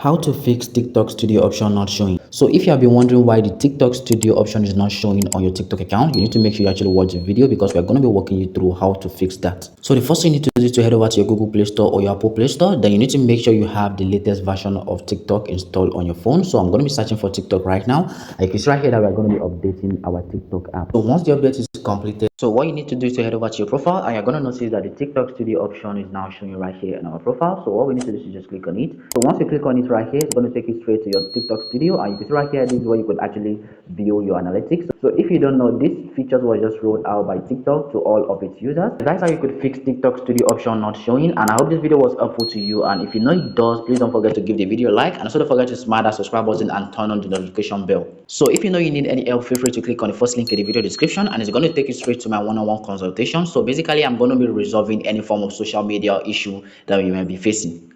How to fix TikTok studio option not showing. So if you have been wondering why the TikTok studio option is not showing on your TikTok account, you need to make sure you actually watch the video because we're going to be walking you through how to fix that. So the first thing you need to do is to head over to your Google Play Store or your Apple Play Store. Then you need to make sure you have the latest version of TikTok installed on your phone. So I'm going to be searching for TikTok right now. You can see right here that we're going to be updating our TikTok app. So once the update is completed, so what you need to do is to head over to your profile, and you're going to notice that the TikTok studio option is now showing right here in our profile. So what we need to do is just click on it. So once you click on it right here, it's going to take you straight to your TikTok studio, and you can see right here, this is where you could actually view your analytics. So if you don't know, this features was just rolled out by TikTok to all of its users. That's how you could fix TikTok studio option not showing, and I hope this video was helpful to you. And if you know it does, please don't forget to give the video a like, and also don't forget to smash that subscribe button and turn on the notification bell. So if you know you need any help, feel free to click on the first link in the video description, and it's going to take you straight to my one-on-one consultation. So basically, I'm going to be resolving any form of social media issue that you may be facing.